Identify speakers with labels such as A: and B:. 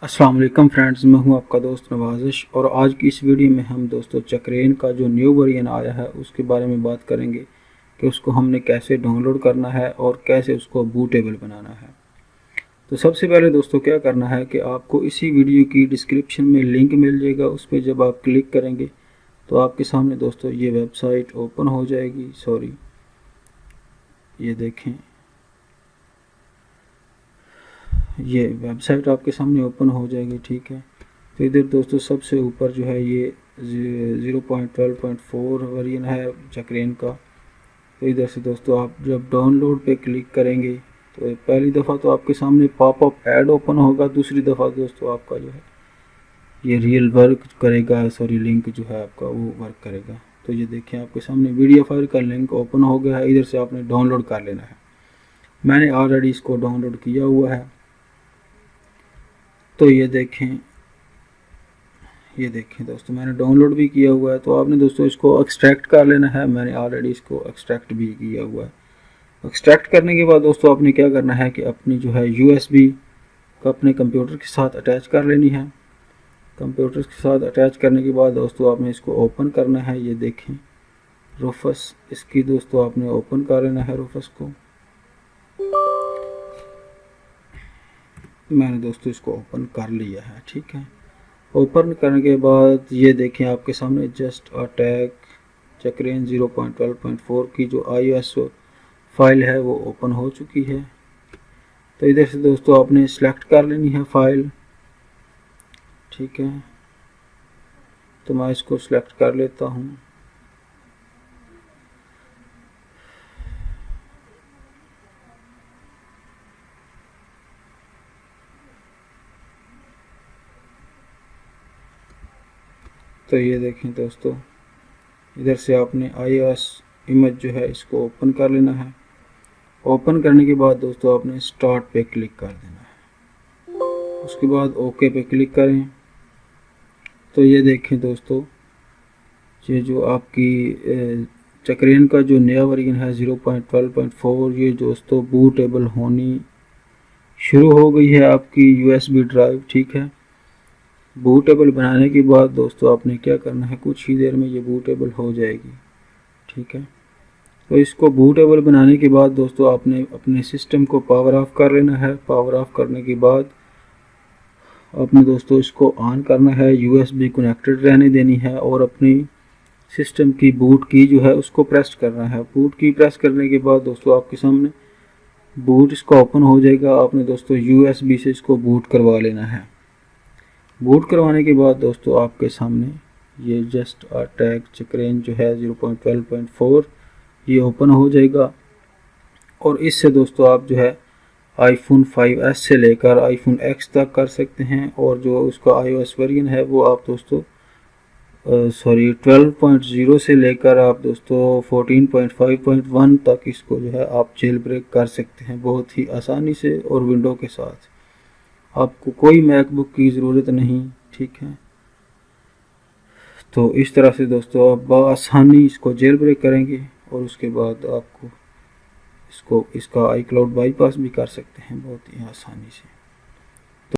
A: अस्सलाम वालेकुम फ्रेंड्स, मैं हूं आपका दोस्त नवाजिश और आज की इस वीडियो में हम दोस्तों चक्रेन का जो न्यू वर्जन आया है उसके बारे में बात करेंगे कि उसको हमने कैसे डाउनलोड करना है और कैसे उसको बूटेबल बनाना है। तो सबसे पहले दोस्तों क्या करना है कि आपको इसी वीडियो की डिस्क्रिप्शन में लिंक मिल जाएगा, उस पर जब आप क्लिक करेंगे तो आपके सामने दोस्तों ये वेबसाइट ओपन हो जाएगी। ये देखें, ये वेबसाइट आपके सामने ओपन हो जाएगी। ठीक है, तो इधर दोस्तों सबसे ऊपर जो है ये 0.12.4 वर्जन है चक्रेन का। तो इधर से दोस्तों आप जब डाउनलोड पे क्लिक करेंगे तो पहली दफ़ा तो आपके सामने पॉपअप ऐड ओपन होगा, दूसरी दफ़ा दोस्तों आपका जो है ये रियल वर्क करेगा, लिंक जो है आपका वो वर्क करेगा। तो ये देखें आपके सामने वीडियो फाइल का लिंक ओपन हो गया है, इधर से आपने डाउनलोड कर लेना है। मैंने ऑलरेडी इसको डाउनलोड किया हुआ है। तो ये देखें दोस्तों मैंने डाउनलोड भी किया हुआ है। तो आपने दोस्तों इसको एक्सट्रैक्ट कर लेना है, मैंने ऑलरेडी इसको एक्सट्रैक्ट भी किया हुआ है। एक्सट्रैक्ट करने के बाद दोस्तों आपने क्या करना है कि अपनी जो है यूएसबी को अपने कंप्यूटर के साथ अटैच कर लेनी है। कंप्यूटर के साथ अटैच करने के बाद दोस्तों आपने इसको ओपन करना है। ये देखें रूफस, इसकी दोस्तों आपने ओपन कर लेना है रूफस को। मैंने दोस्तों इसको ओपन कर लिया है। ठीक है, ओपन करने के बाद ये देखें आपके सामने जस्ट अटैक चक्रेन 0.12.4 की जो iOS फाइल है वो ओपन हो चुकी है। तो इधर से दोस्तों आपने सेलेक्ट कर लेनी है फाइल। ठीक है, तो मैं इसको सेलेक्ट कर लेता हूँ। तो ये देखें दोस्तों, इधर से आपने iOS इमेज जो है इसको ओपन कर लेना है। ओपन करने के बाद दोस्तों आपने स्टार्ट पे क्लिक कर देना है, उसके बाद ओके पे क्लिक करें। तो ये देखें दोस्तों, ये जो आपकी चक्रेन का जो नया वर्जन है 0.12.4 ये दोस्तों बूटेबल होनी शुरू हो गई है आपकी यूएसबी ड्राइव। ठीक है, बूटेबल बनाने के बाद दोस्तों आपने क्या करना है, कुछ ही देर में ये बूटेबल हो जाएगी। ठीक है, तो इसको बूटेबल बनाने के बाद दोस्तों आपने अपने सिस्टम को पावर ऑफ कर लेना है। पावर ऑफ करने के बाद आपने दोस्तों इसको ऑन करना है, यूएसबी कनेक्टेड रहने देनी है और अपनी सिस्टम की बूट की जो है उसको प्रेस करना है। बूट की प्रेस करने के बाद दोस्तों आपके सामने बूट इसका ओपन हो जाएगा। आपने दोस्तों यूएसबी से इसको बूट करवा लेना है। बूट करवाने के बाद दोस्तों आपके सामने ये जस्ट अटैक चक्रेन जो है 0.12.4 ये ओपन हो जाएगा और इससे दोस्तों आप जो है iPhone 5s से लेकर iPhone X तक कर सकते हैं। और जो उसका iOS वर्जन है वो आप दोस्तों 12.0 से लेकर आप दोस्तों 14.5.1 तक इसको जो है आप जेल ब्रेक कर सकते हैं बहुत ही आसानी से और विंडो के साथ। आपको कोई मैकबुक की ज़रूरत नहीं। ठीक है, तो इस तरह से दोस्तों आप बआसानी इसको जेल ब्रेक करेंगे और उसके बाद आपको इसका iCloud बाईपास भी कर सकते हैं बहुत ही आसानी से।